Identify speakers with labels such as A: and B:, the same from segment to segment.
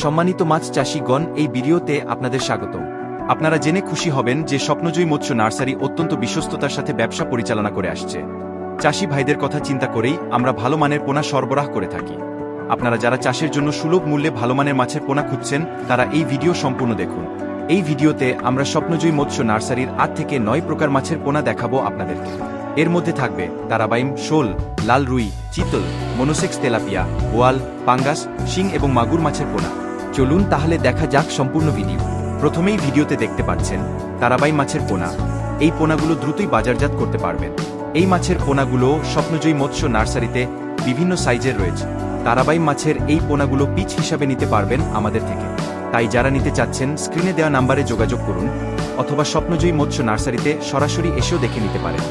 A: সম্মানিত মাছ চাষীগণ, এই ভিডিওতে আপনাদের স্বাগতম। আপনারা জেনে খুশি হবেন যে স্বপ্নজয়ী মৎস্য নার্সারি অত্যন্ত বিশ্বস্ততার সাথে ব্যবসা পরিচালনা করে আসছে। চাষী ভাইদের কথা চিন্তা করেই আমরা ভালো মানের পোনা সরবরাহ করে থাকি। আপনারা যারা চাষের জন্য সুলভ মূল্যে ভালো মানের মাছের পোনা খুঁজছেন, তারা এই ভিডিও সম্পূর্ণ দেখুন। এই ভিডিওতে আমরা স্বপ্নজয়ী মৎস্য নার্সারির 8 থেকে 9 প্রকার মাছের পোনা দেখাবো আপনাদেরকে। এর মধ্যে থাকবে তারাবাইম, শোল, লাল রুই, চিতল, মনোসেক্স তেলাপিয়া, বোয়াল, পাঙ্গাস, শিং এবং মাগুর মাছের পোনা। চলুন তাহলে দেখা যাক সম্পূর্ণ ভিডিও। প্রথমেই ভিডিওতে দেখতে পাচ্ছেন তারাবাইম মাছের পোনা। এই পোনাগুলো দ্রুতই বাজারজাত করতে পারবেন। এই মাছের পোনাগুলো স্বপ্নজয়ী মৎস্য নার্সারিতে বিভিন্ন সাইজের রয়েছে। তারাবাইম মাছের এই পোনাগুলো পিচ হিসাবে নিতে পারবেন আমাদের থেকে। তাই যারা নিতে চাচ্ছেন স্ক্রিনে দেওয়া নাম্বারে যোগাযোগ করুন, অথবা স্বপ্নজয়ী মৎস্য নার্সারিতে সরাসরি এসেও দেখে নিতে পারেন।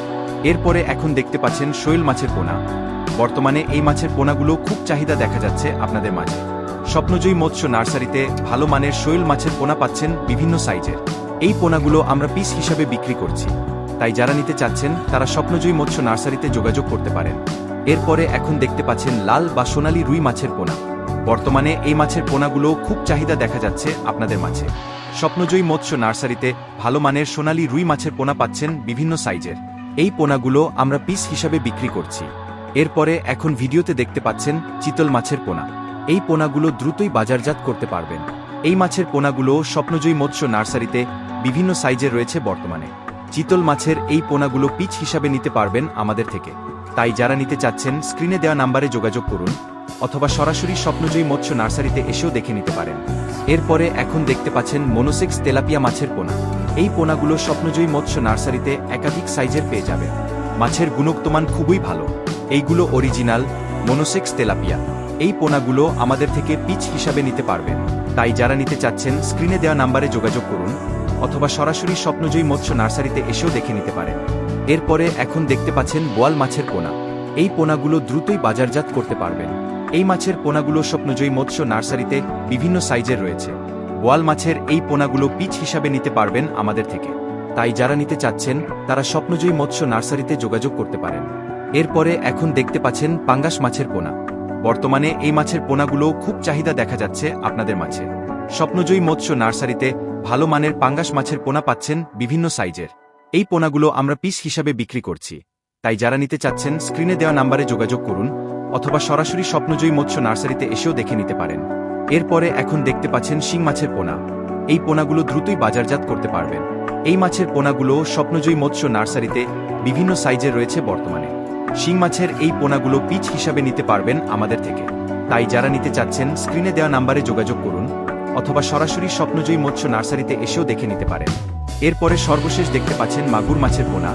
A: এরপরে এখন দেখতে পাচ্ছেন শৈল মাছের পোনা। বর্তমানে এই মাছের পোনাগুলো খুব চাহিদা দেখা যাচ্ছে আপনাদের মাঝে। স্বপ্নজয়ী মৎস্য নার্সারিতে ভালো মানের শৈল মাছের পোনা পাচ্ছেন বিভিন্ন সাইজের। এই পোনাগুলো আমরা পিস হিসাবে বিক্রি করছি। তাই যারা নিতে চাচ্ছেন তারা স্বপ্নজয়ী মৎস্য নার্সারিতে যোগাযোগ করতে পারেন। এরপরে এখন দেখতে পাচ্ছেন লাল বা সোনালী রুই মাছের পোনা। বর্তমানে এই মাছের পোনাগুলো খুব চাহিদা দেখা যাচ্ছে আপনাদের মাঝে। স্বপ্নজয়ী মৎস্য নার্সারিতে ভালো মানের সোনালী রুই মাছের পোনা পাচ্ছেন বিভিন্ন সাইজের। এই পোনাগুলো আমরা পিস হিসাবে বিক্রি করছি। এরপরে এখন ভিডিওতে দেখতে পাচ্ছেন চিতল মাছের পোনা। এই পোনাগুলো দ্রুতই বাজারজাত করতে পারবেন। এই মাছের পোনাগুলো স্বপ্নজয়ী মৎস্য নার্সারিতে বিভিন্ন সাইজের রয়েছে বর্তমানে। চিতল মাছের এই পোনাগুলো পিচ হিসাবে নিতে পারবেন আমাদের থেকে। তাই যারা নিতে চাচ্ছেন স্ক্রিনে দেওয়া নাম্বারে যোগাযোগ করুন, অথবা সরাসরি স্বপ্নজয়ী মৎস্য নার্সারিতে এসেও দেখে নিতে পারেন। এরপরে এখন দেখতে পাচ্ছেন মনোসেক্স তেলাপিয়া মাছের পোনা। এই পোনাগুলো স্বপ্নজয়ী মৎস্য নার্সারিতে একাধিক সাইজের পেয়ে যাবেন। মাছের গুণগতমান খুবই ভালো। এইগুলো অরিজিনাল মনোসেক্স তেলাপিয়া। এই পোনাগুলো আমাদের থেকে পিচ হিসাবে নিতে পারবেন। তাই যারা নিতে চাচ্ছেন স্ক্রিনে দেওয়া নাম্বারে যোগাযোগ করুন, অথবা সরাসরি স্বপ্নজয়ী মৎস্য নার্সারিতে এসেও দেখে নিতে পারেন। এরপরে এখন দেখতে পাচ্ছেন বোয়াল মাছের পোনা। এই পোনাগুলো দ্রুতই বাজারজাত করতে পারবেন। এই মাছের পোনাগুলো স্বপ্নজয়ী মৎস্য নার্সারিতে বিভিন্ন সাইজের রয়েছে। বোয়াল মাছের এই পোনাগুলো পিচ হিসাবে নিতে পারবেন আমাদের থেকে। তাই যারা নিতে চাচ্ছেন তারা স্বপ্নজয়ী মৎস্য নার্সারিতে যোগাযোগ করতে পারেন। এরপরে এখন দেখতে পাচ্ছেন পাঙ্গাস মাছের পোনা। বর্তমানে এই মাছের পোনাগুলো খুব চাহিদা দেখা যাচ্ছে আপনাদের মাঝে। স্বপ্নজয়ী মৎস্য নার্সারিতে ভালো মানের পাঙ্গাস মাছের পোনা পাচ্ছেন বিভিন্ন সাইজের। এই পোনাগুলো আমরা পিস হিসাবে বিক্রি করছি। তাই যারা নিতে চাচ্ছেন স্ক্রিনে দেওয়া নাম্বারে যোগাযোগ করুন, অথবা সরাসরি স্বপ্নজয়ী মৎস্য নার্সারিতে এসেও দেখে নিতে পারেন। এরপরে এখন দেখতে পাচ্ছেন শিং মাছের পোনা। এই পোনাগুলো দ্রুতই বাজারজাত করতে পারবেন। এই মাছের পোনাগুলো স্বপ্নজয়ী মৎস্য নার্সারিতে বিভিন্ন সাইজের রয়েছে বর্তমানে। শিং মাছের এই পোনাগুলো পিচ হিসাবে নিতে পারবেন আমাদের থেকে। তাই যারা নিতে চাচ্ছেন স্ক্রিনে দেওয়া নাম্বারে যোগাযোগ করুন, অথবা সরাসরি স্বপ্নজয়ী মৎস্য নার্সারিতে এসেও দেখে নিতে পারেন। এরপরে সর্বশেষ দেখতে পাচ্ছেন মাগুর মাছের পোনা।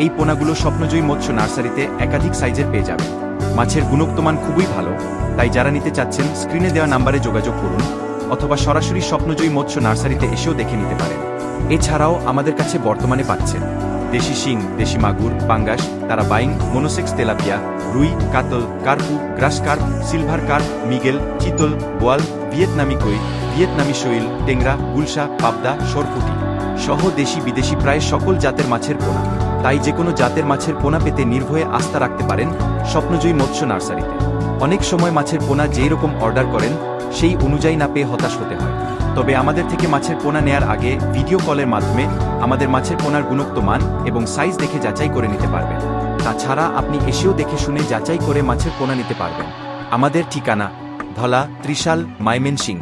A: এই পোনাগুলো স্বপ্নজয়ী মৎস্য নার্সারিতে একাধিক সাইজের পেয়ে যাবেন। মাছের গুণগতমান খুবই ভালো। তাই যারা নিতে চাচ্ছেন স্ক্রিনে দেওয়া নাম্বারে যোগাযোগ করুন, অথবা সরাসরি স্বপ্নজয়ী মৎস্য নার্সারিতে এসেও দেখে নিতে পারেন। এছাড়াও আমাদের কাছে বর্তমানে পাচ্ছেন দেশি শিং, দেশি মাগুর, পাঙ্গাস, তারাবাইম, মনোসেক্স তেলাপিয়া, রুই, কাতল, কার্পু, গ্রাস কার্প, সিলভার কার্প, মিগেল, চিতল, বোয়াল, ভিয়েতনামি কই, ভিয়েতনামি শৈল, টেংরা, গুলশা, পাবদা, সরপুটি সহ দেশি বিদেশি প্রায় সকল জাতের মাছের পোনা। তাই যে কোনো জাতের মাছের পোনা পেতে নির্ভয়ে আস্থা রাখতে পারেন স্বপ্নজয়ী মৎস্য নার্সারিতে। অনেক সময় মাছের পোনা যেই রকম অর্ডার করেন সেই অনুযায়ী না পেয়ে হতাশ হতে হয়। তবে আমাদের থেকে মাছের পোনা নেয়ার আগে ভিডিও কলের মাধ্যমে আমাদের মাছের পোনার গুণগত মান এবং সাইজ দেখে যাচাই করে নিতে পারবেন। তাছাড়া আপনি এসেও দেখে শুনে যাচাই করে মাছের পোনা নিতে পারবেন। আমাদের ঠিকানা ধলা, ত্রিশাল, ময়মনসিংহ।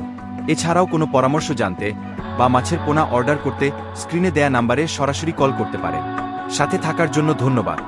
A: এছাড়াও কোনো পরামর্শ জানতে বা মাছের পোনা অর্ডার করতে স্ক্রিনে দেয়া নাম্বারে সরাসরি কল করতে পারেন। সাথে থাকার জন্য ধন্যবাদ।